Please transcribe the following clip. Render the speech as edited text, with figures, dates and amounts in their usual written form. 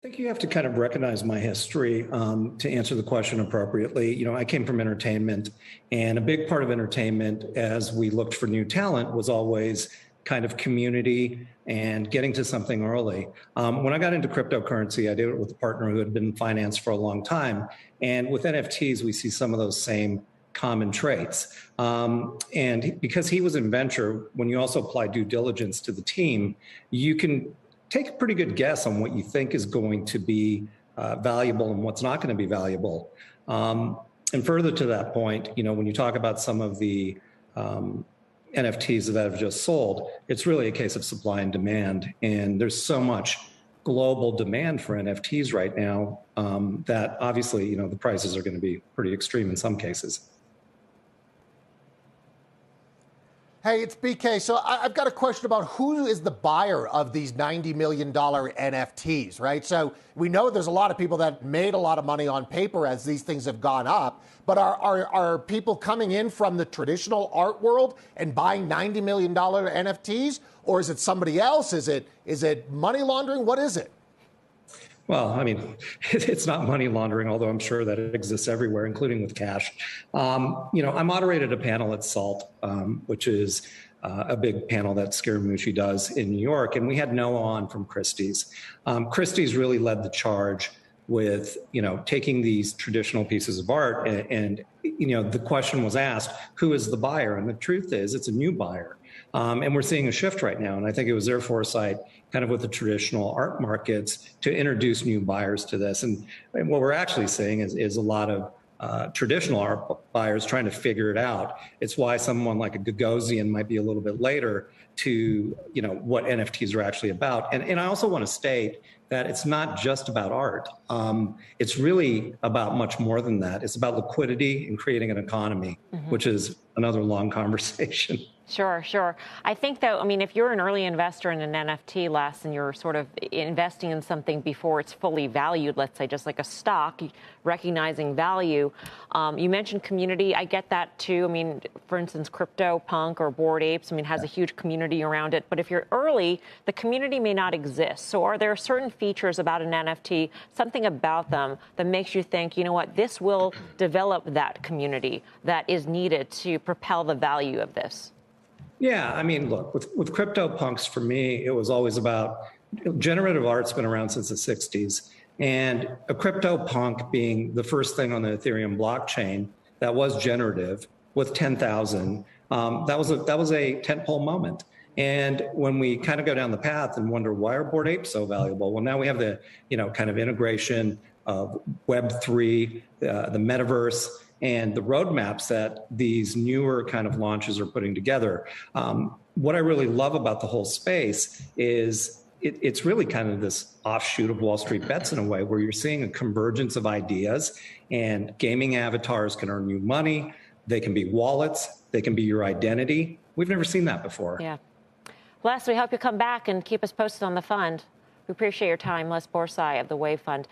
I think you have to kind of recognize my history to answer the question appropriately. I came from entertainment, and a big part of entertainment as we looked for new talent was always kind of community and getting to something early. When I got into cryptocurrency, I did it with a partner who had been in finance for a long time. And with NFTs, we see some of those same common traits. And because he was in venture, when you also apply due diligence to the team, you can take a pretty good guess on what you think is going to be valuable and what's not going to be valuable. And further to that point, when you talk about some of the NFTs that have just sold, it's really a case of supply and demand. And there's so much global demand for NFTs right now that obviously, the prices are going to be pretty extreme in some cases. Hey, it's BK. So I've got a question about who is the buyer of these $90 million NFTs, right? So we know there's a lot of people that made a lot of money on paper as these things have gone up. But are people coming in from the traditional art world and buying $90 million NFTs? Or is it somebody else? Is it money laundering? What is it? Well, I mean, it's not money laundering, although I'm sure that it exists everywhere, including with cash. I moderated a panel at SALT, which is a big panel that Scaramucci does in New York, and we had Noah on from Christie's. Christie's really led the charge with, taking these traditional pieces of art and the question was asked, who is the buyer? And the truth is it's a new buyer. And we're seeing a shift right now. And I think it was their foresight kind of with the traditional art markets to introduce new buyers to this. And what we're actually seeing is a lot of traditional art buyers trying to figure it out. It's why someone like a Gagosian might be a little bit later to, what NFTs are actually about. And I also want to state that it's not just about art. It's really about much more than that. It's about liquidity and creating an economy, which is another long conversation. Sure. I think, though, if you're an early investor in an NFT, Les, and you're sort of investing in something before it's fully valued, let's say just like a stock, recognizing value, you mentioned community. I get that, too. For instance, CryptoPunk or Bored Apes, has a huge community around it. But if you're early, the community may not exist. So are there certain features about an NFT, something about them that makes you think, you know what, this will develop that community that is needed to propel the value of this? Yeah, look, with CryptoPunks, for me, it was always about generative art's been around since the 60s. And a CryptoPunk being the first thing on the Ethereum blockchain that was generative with 10,000, that was a tentpole moment. And when we kind of go down the path and wonder why are Bored Apes so valuable? Well, now we have the, kind of integration of Web3, the metaverse, and the roadmaps that these newer kind of launches are putting together. What I really love about the whole space is it's really kind of this offshoot of Wall Street Bets in a way, where you're seeing a convergence of ideas, and gaming avatars can earn you money. They can be wallets. They can be your identity. We've never seen that before. Yeah. Les, we hope you come back and keep us posted on the fund. We appreciate your time. Les Borsai of the Wave Fund.